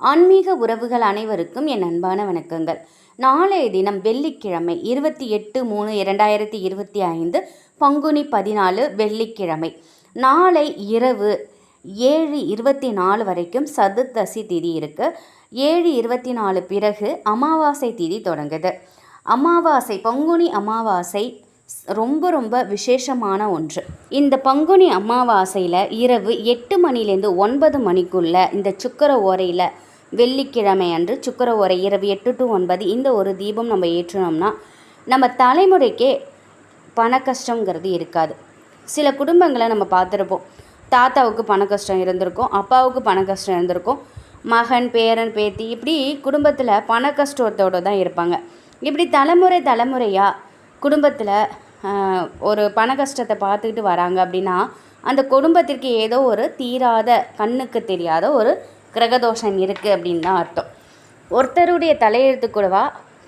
ஆன்மீக உறவுகள் அனைவருக்கும் என் அன்பான வணக்கங்கள். நாளைய தினம் வெள்ளிக்கிழமை 28/3/2025 பங்குனி 14 வெள்ளிக்கிழமை. நாளை இரவு 7:24 வரைக்கும் சதுர்தசி திதி இருக்குது. 7:24 பிறகு அமாவாசை திதி தொடங்குது. அமாவாசை, பங்குனி அமாவாசை ரொம்ப ரொம்ப விசேஷமான ஒன்று. இந்த பங்குனி அமாவாசையில் இரவு 8 மணிலேருந்து 9 மணிக்குள்ள இந்த சுக்கர ஓரையில் வெள்ளிக்கிழமை அன்று சுக்கர ஓரை இரவு 8 to 9 இந்த ஒரு தீபம் நம்ம ஏற்றினோம்னா நம்ம தலைமுறைக்கே பண கஷ்டங்கிறது இருக்காது. சில குடும்பங்களை நம்ம பார்த்துருப்போம். தாத்தாவுக்கு பண கஷ்டம் இருந்திருக்கும், அப்பாவுக்கு பண கஷ்டம் இருந்திருக்கும், மகன், பேரன், பேத்தி, இப்படி குடும்பத்தில் பண கஷ்டத்தோடு தான் இருப்பாங்க. இப்படி தலைமுறையாக குடும்பத்தில் ஒரு பண கஷ்டத்தை பார்த்துக்கிட்டு வராங்க அப்படின்னா அந்த குடும்பத்திற்கு ஏதோ ஒரு தீராத, கண்ணுக்கு தெரியாத ஒரு கிரகதோஷம் இருக்குது அப்படின்னு தான் அர்த்தம். ஒருத்தருடைய தலையெழுத்து கூடவா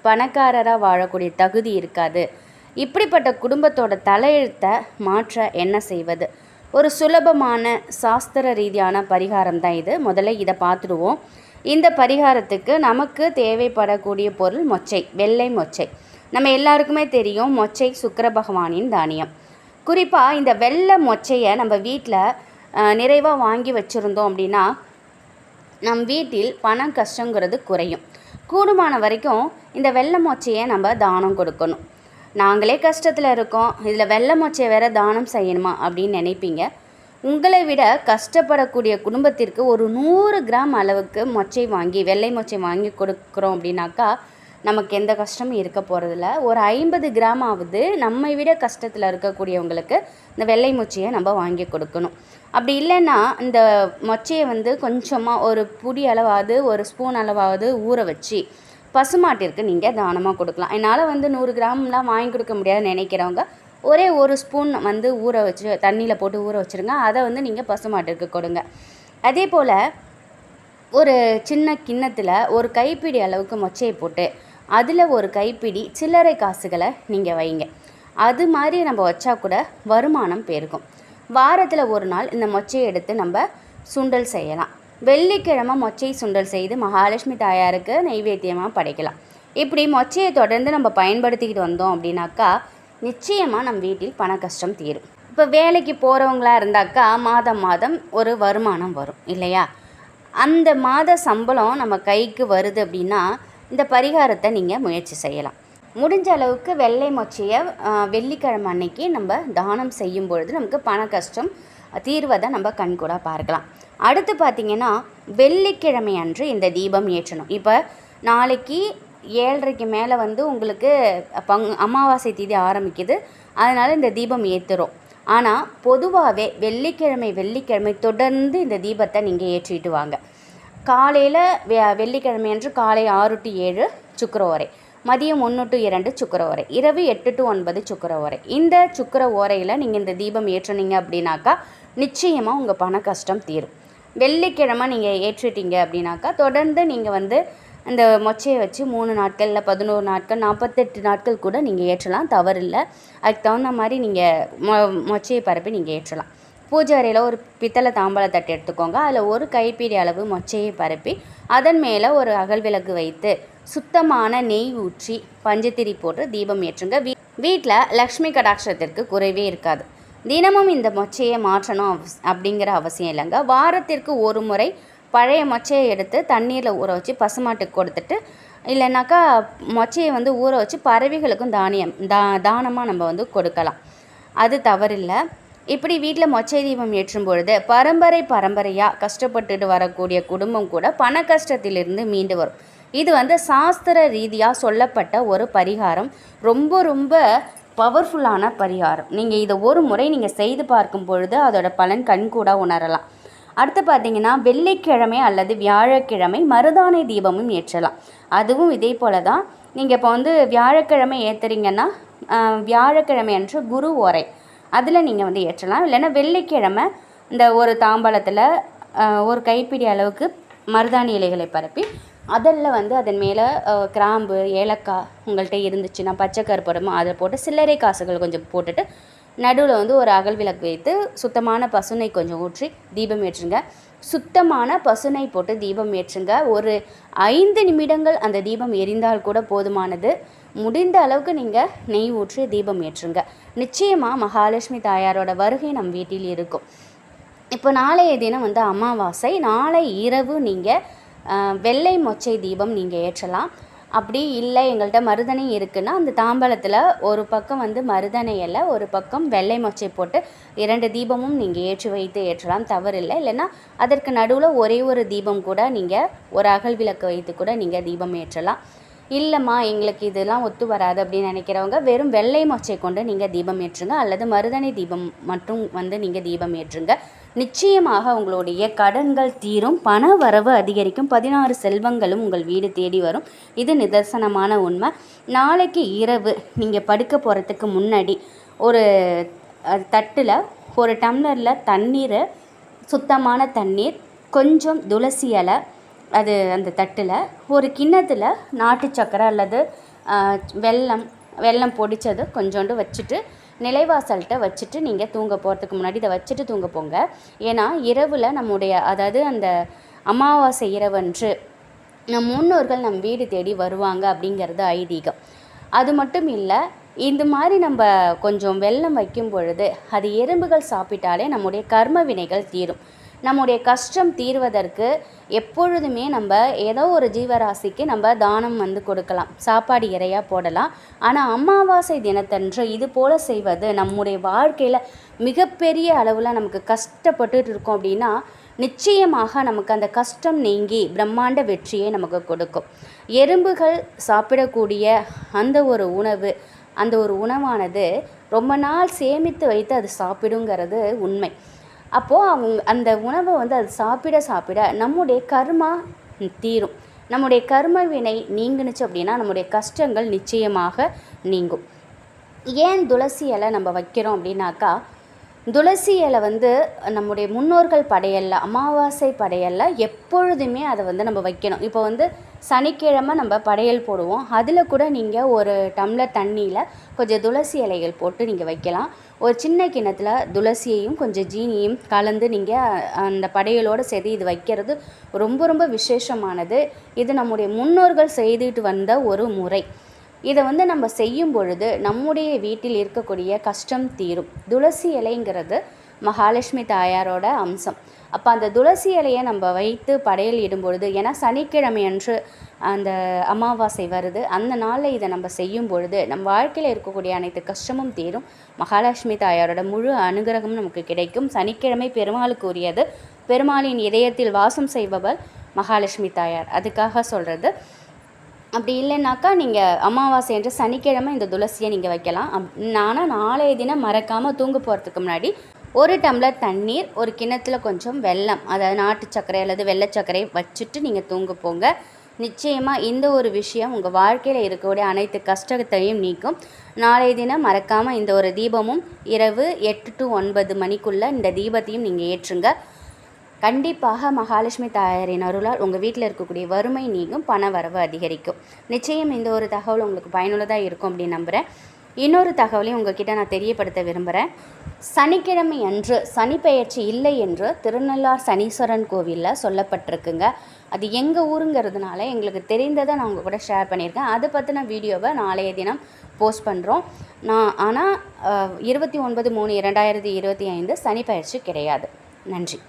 பணக்காரராக வாழக்கூடிய தகுதி இருக்காது. இப்படிப்பட்ட குடும்பத்தோட தலையெழுத்தை மாற்ற என்ன செய்வது? ஒரு சுலபமான சாஸ்திர ரீதியான பரிகாரம் தான் இது. முதல்ல இதை பார்த்துடுவோம். இந்த பரிகாரத்துக்கு நமக்கு தேவைப்படக்கூடிய பொருள் மொச்சை, வெள்ளை மொச்சை. நம்ம எல்லாருக்குமே தெரியும், மொச்சை சுக்கிர பகவானின் தானியம். குறிப்பாக இந்த வெள்ளை மொச்சையை நம்ம வீட்டில் நிறைவாக வாங்கி வச்சுருந்தோம் அப்படின்னா நம் வீட்டில் பணம் கஷ்டங்கிறது குறையும். கூடுமான வரைக்கும் இந்த வெள்ளை மொச்சையை நம்ம தானம் கொடுக்கணும். நாங்களே கஷ்டத்தில் இருக்கோம், இதில் வெள்ளை மொச்சையை வேறு தானம் செய்யணுமா அப்படின்னு நினைப்பீங்க. உங்களை விட கஷ்டப்படக்கூடிய குடும்பத்திற்கு ஒரு 100 கிராம் அளவுக்கு மொச்சை வாங்கி, வெள்ளை மொச்சை வாங்கி கொடுக்குறோம் அப்படின்னாக்கா நமக்கு எந்த கஷ்டமும் இருக்க போகிறதில்ல. ஒரு 50 கிராமாவது நம்மை விட கஷ்டத்தில் இருக்கக்கூடியவங்களுக்கு இந்த வெள்ளை மொச்சையை நம்ம வாங்கி கொடுக்கணும். அப்படி இல்லைன்னா இந்த மொச்சையை கொஞ்சமாக ஒரு புடி அளவாவது, ஒரு ஸ்பூன் அளவாவது ஊற வச்சு பசுமாட்டிற்கு நீங்கள் தானமாக கொடுக்கலாம். என்னால் 100 கிராம்லாம் வாங்கி கொடுக்க முடியாதுன்னு நினைக்கிறவங்க ஒரே ஒரு ஸ்பூன் ஊற வச்சு தண்ணியில் போட்டு ஊற வச்சுருங்க. அதை நீங்கள் பசுமாட்டிற்கு கொடுங்க. அதே போல் ஒரு சின்ன கிண்ணத்தில் ஒரு கைப்பிடி அளவுக்கு மொச்சையை போட்டு அதில் ஒரு கைப்பிடி சில்லறை காசுகளை நீங்கள் வைங்க. அது மாதிரி நம்ம வச்சா கூட வருமானம் பெருகும். வாரத்தில் ஒரு நாள் இந்த மொச்சையை எடுத்து நம்ம சுண்டல் செய்யலாம். வெள்ளிக்கிழமை மொச்சை சுண்டல் செய்து மகாலட்சுமி தாயாருக்கு நைவேத்தியமாக படைக்கலாம். இப்படி மொச்சையை தொடர்ந்து நம்ம பயன்படுத்திக்கிட்டு வந்தோம் அப்படின்னாக்கா நிச்சயமாக நம் வீட்டில் பண கஷ்டம் தீரும். இப்போ வேலைக்கு போகிறவங்களா இருந்தாக்கா மாதம் மாதம் ஒரு வருமானம் வரும் இல்லையா? அந்த மாத சம்பளம் நம்ம கைக்கு வருது அப்படின்னா இந்த பரிகாரத்தை நீங்கள் முயற்சி செய்யலாம். முடிஞ்ச அளவுக்கு வெள்ளை மொச்சையை வெள்ளிக்கிழமை அன்னைக்கு நம்ம தானம் செய்யும் பொழுது நமக்கு பண கஷ்டம் தீர்வதை நம்ம கண்கூட பார்க்கலாம். அடுத்து பார்த்திங்கன்னா வெள்ளிக்கிழமை அன்று இந்த தீபம் ஏற்றணும். இப்போ நாளைக்கு 7:30 மேலே உங்களுக்கு அமாவாசை திதி ஆரம்பிக்குது. அதனால் இந்த தீபம் ஏற்றுறோம். ஆனால் பொதுவாகவே வெள்ளிக்கிழமை தொடர்ந்து இந்த தீபத்தை நீங்கள் ஏற்றிட்டு வாங்க. காலையில் வெள்ளிக்கிழமை அன்று காலை 6 to 7 சுக்கிர ஓரை, மதியம் 1 to 2 சுக்கிர ஓரை, இரவு 8 to 9 சுக்கிர ஓரை. இந்த சுக்கிர ஓரையில் நீங்கள் இந்த தீபம் ஏற்றுனீங்க அப்படின்னாக்கா நிச்சயமாக உங்கள் பண கஷ்டம் தீரும். வெள்ளிக்கிழமை நீங்கள் ஏற்றிட்டீங்க அப்படின்னாக்கா தொடர்ந்து நீங்கள் இந்த மொச்சையை வச்சு 3 நாட்கள் இல்லை 11 நாட்கள் 48 நாட்கள் கூட நீங்கள் ஏற்றலாம், தவறில்லை. அதுக்கு தகுந்த மாதிரி நீங்கள் மொச்சையை பரப்பி நீங்கள் ஏற்றலாம். பூஜை அறையில் ஒரு பித்தளை தாம்பாள தட்டு எடுத்துக்கோங்க. அதில் ஒரு கைப்பிடி அளவு மொச்சையை பரப்பி அதன் மேலே ஒரு அகல் விளக்கு வைத்து சுத்தமான நெய் ஊற்றி பஞ்சத்திரி போட்டு தீபம் ஏற்றுங்க. வீட்டில் லக்ஷ்மி கடாட்சத்திற்கு குறைவே இருக்காது. தினமும் இந்த மொச்சையை மாற்றணும் அப்படிங்கிற அவசியம் இல்லைங்க. வாரத்திற்கு ஒரு முறை பழைய மொச்சையை எடுத்து தண்ணீரில் ஊற வச்சு பசுமாட்டுக்கு கொடுத்துட்டு, இல்லைனாக்கா மொச்சையை ஊற வச்சு பறவைகளுக்கும் தானமாக நம்ம கொடுக்கலாம். அது தவறில்லை. இப்படி வீட்டில் மொச்சை தீபம் ஏற்றும் பொழுது பரம்பரையாக கஷ்டப்பட்டுட்டு வரக்கூடிய குடும்பம் கூட பண கஷ்டத்திலிருந்து மீண்டு வரும். இது சாஸ்திர ரீதியாக சொல்லப்பட்ட ஒரு பரிகாரம். ரொம்ப ரொம்ப பவர்ஃபுல்லான பரிகாரம். நீங்கள் இதை ஒரு முறை நீங்கள் செய்து பார்க்கும் பொழுது அதோட பலன் கண்கூட உணரலாம். அடுத்து பார்த்திங்கன்னா வெள்ளிக்கிழமை அல்லது வியாழக்கிழமை மருதாணை தீபமும் ஏற்றலாம். அதுவும் இதே போல் தான். நீங்கள் இப்போ வியாழக்கிழமை ஏற்றுறீங்கன்னா வியாழக்கிழமை அன்று குரு ஓரை அதில் நீங்கள் ஏற்றலாம். இல்லைன்னா வெள்ளிக்கிழமை இந்த ஒரு தாம்பாளத்தில் ஒரு கைப்பிடி அளவுக்கு மருதாணி இலைகளை பரப்பி அதில் அதன் மேலே கிராம்பு, ஏலக்காய் உங்கள்கிட்ட இருந்துச்சுன்னா பச்சை கருப்படமும் அதை போட்டு சில்லறை காசுகள் கொஞ்சம் போட்டுட்டு நடுவில் ஒரு அகல் விளக்கு வைத்து சுத்தமான பசுனை கொஞ்சம் ஊற்றி தீபம் ஏற்றுங்க. சுத்தமான பசுனை போட்டு தீபம் ஏற்றுங்க. ஒரு 5 நிமிடங்கள் அந்த தீபம் எரிந்தால் கூட போதுமானது. முடிந்த அளவுக்கு நீங்கள் நெய் ஊற்றி தீபம் ஏற்றுங்க. நிச்சயமாக மகாலட்சுமி தாயாரோட வருகை நம் வீட்டில் இருக்கும். இப்போ நாளைய தினம் வந்து அமாவாசை. நாளை இரவு நீங்கள் வெள்ளை மொச்சை தீபம் நீங்கள் ஏற்றலாம். அப்படி இல்லை எங்கள்கிட்ட மருதனை இருக்குன்னா அந்த தாம்பலத்தில் ஒரு பக்கம் வந்து மருதனை இலை, ஒரு பக்கம் வெள்ளை மொச்சை போட்டு 2 தீபமும் நீங்கள் ஏற்றி வைத்து ஏற்றலாம், தவறில்லை. இல்லைன்னா அதற்கு நடுவில் ஒரே ஒரு தீபம் கூட நீங்கள் ஒரு அகல் விளக்கு வைத்து கூட நீங்கள் தீபம் ஏற்றலாம். இல்லைம்மா எங்களுக்கு இதெல்லாம் ஒத்து வராது அப்படின்னு நினைக்கிறவங்க வெறும் வெள்ளை மொச்சை கொண்டு நீங்கள் தீபம் ஏற்றுங்க, அல்லது மருதனை தீபம் மட்டும் வந்து நீங்கள் தீபம் ஏற்றுங்க. நிச்சயமாக உங்களுடைய கடன்கள் தீரும், பண வரவு அதிகரிக்கும், 16 செல்வங்களும் உங்கள் வீடு தேடி வரும். இது நிதர்சனமான உண்மை. நாளைக்கு இரவு நீங்கள் படுக்க போகிறதுக்கு முன்னாடி ஒரு தட்டில் ஒரு டம்ளரில் தண்ணீர், சுத்தமான தண்ணீர், கொஞ்சம் துளசி இலை, அது அந்த தட்டில் ஒரு கிண்ணத்தில் நாட்டு சக்கரை அல்லது வெல்லம் பொடிச்சது கொஞ்சோண்டு வச்சுட்டு நிலைவாசல்கிட்ட வச்சுட்டு நீங்கள் தூங்க போகிறதுக்கு முன்னாடி இதை வச்சுட்டு தூங்க போங்க. ஏன்னா இரவில் நம்முடைய அதாவது அந்த அமாவாசை இரவன்று நம் முன்னோர்கள் நம் வீடு தேடி வருவாங்க அப்படிங்கிறது ஐதீகம். அது மட்டும் இல்லை, இந்த மாதிரி நம்ம கொஞ்சம் வெல்லம் வைக்கும் பொழுது அது எறும்புகள் சாப்பிட்டாலே நம்முடைய கர்ம வினைகள் தீரும். நம்முடைய கஷ்டம் தீர்வதற்கு எப்பொழுதுமே நம்ம ஏதோ ஒரு ஜீவராசிக்கு நம்ம தானம் வந்து கொடுக்கலாம், சாப்பாடு இறையாக போடலாம். ஆனால் அமாவாசை தினத்தன்று இது போல் செய்வது நம்முடைய வாழ்க்கையில் மிகப்பெரிய அளவில் நமக்கு கஷ்டப்பட்டு இருக்கோம் அப்படின்னா நிச்சயமாக நமக்கு அந்த கஷ்டம் நீங்கி பிரம்மாண்ட வெற்றியை நமக்கு கொடுக்கும். எறும்புகள் சாப்பிடக்கூடிய அந்த ஒரு உணவானது ரொம்ப நாள் சேமித்து வைத்து அது சாப்பிடுங்கிறது உண்மை. அப்போது அந்த உணவை வந்து அது சாப்பிட நம்முடைய கர்மா தீரும். நம்முடைய கர்ம வினை நீங்குனுச்சு அப்படின்னா நம்முடைய கஷ்டங்கள் நிச்சயமாக நீங்கும். ஏன் துளசி இலை நம்ம வைக்கிறோம் அப்படின்னாக்கா, துளசி இலை வந்து நம்முடைய முன்னோர்கள் படையல்ல, அமாவாசை படையல்ல எப்பொழுதுமே அதை வந்து நம்ம வைக்கணும். இப்போ வந்து சனிக்கிழமை நம்ம படையல் போடுவோம், அதில் கூட நீங்கள் ஒரு டம்ளர் தண்ணியில் கொஞ்சம் துளசி இலைகள் போட்டு நீங்கள் வைக்கலாம். ஒரு சின்ன கிண்ணத்தில் துளசியையும் கொஞ்சம் ஜீனியும் கலந்து நீங்கள் அந்த படையலோடு சேர்த்து இது வைக்கிறது ரொம்ப ரொம்ப விசேஷமானது. இது நம்முடைய முன்னோர்கள் செய்துட்டு வந்த ஒரு முறை. இதை வந்து நம்ம செய்யும் பொழுது நம்முடைய வீட்டில் இருக்கக்கூடிய கஷ்டம் தீரும். துளசி இலைங்கிறது மகாலட்சுமி தாயாரோட அம்சம். அப்போ அந்த துளசி இலையை நம்ம வைத்து படையல் இடும் பொழுது, ஏன்னா சனிக்கிழமை அன்று அந்த அமாவாசை வருது, அந்த நாளில் இதை நம்ம செய்யும் பொழுது நம் வாழ்க்கையில் இருக்கக்கூடிய அனைத்து கஷ்டமும் தீரும். மகாலட்சுமி தாயாரோட முழு அனுகிரகமும் நமக்கு கிடைக்கும். சனிக்கிழமை பெருமாளுக்கு உரியது. பெருமாளின் இதயத்தில் வாசம் செய்பவள் மகாலட்சுமி தாயார், அதுக்காக சொல்கிறது. அப்படி இல்லைன்னாக்கா நீங்கள் அமாவாசை என்று சனிக்கிழமை இந்த துளசியை நீங்கள் வைக்கலாம். ஆனால் நாளைய தினம் மறக்காமல் தூங்க போகிறதுக்கு முன்னாடி ஒரு டம்ளர் தண்ணீர், ஒரு கிண்ணத்தில் கொஞ்சம் வெல்லம், அதாவது நாட்டு சர்க்கரை அல்லது வெள்ளை சர்க்கரை வச்சுட்டு நீங்கள் தூங்க போங்க. நிச்சயமாக இந்த ஒரு விஷயம் உங்கள் வாழ்க்கையில் இருக்கக்கூடிய அனைத்து கஷ்டத்தையும் நீக்கும். நாளைய தினம் மறக்காமல் இந்த ஒரு தீபமும் இரவு 8 to 9 மணிக்குள்ளே இந்த தீபத்தையும் நீங்கள் ஏற்றுங்க. கண்டிப்பாக மகாலட்சுமி தாயாரின் அருளால் உங்கள் வீட்டில் இருக்கக்கூடிய வறுமை நீங்கும், பண வரவு அதிகரிக்கும். நிச்சயம் இந்த ஒரு தகவல் உங்களுக்கு பயனுள்ளதாக இருக்கும் அப்படின்னு நம்புகிறேன். இன்னொரு தகவலையும் உங்ககிட்ட நான் தெரியப்படுத்த விரும்புகிறேன். சனிக்கிழமை அன்று சனி பெயர்ச்சி இல்லை என்று திருநள்ளார் சனீஸ்வரன் கோவிலில் சொல்லப்பட்டிருக்குங்க. அது எங்கள் ஊருங்கிறதுனால எங்களுக்கு தெரிந்ததை நான் உங்கள் கூட ஷேர் பண்ணியிருக்கேன். அதை பற்றின வீடியோவை நாளைய தினம் போஸ்ட் பண்ணுறோம். ஆனால் 29/3/2025 சனி பெயர்ச்சி கிடையாது. நன்றி.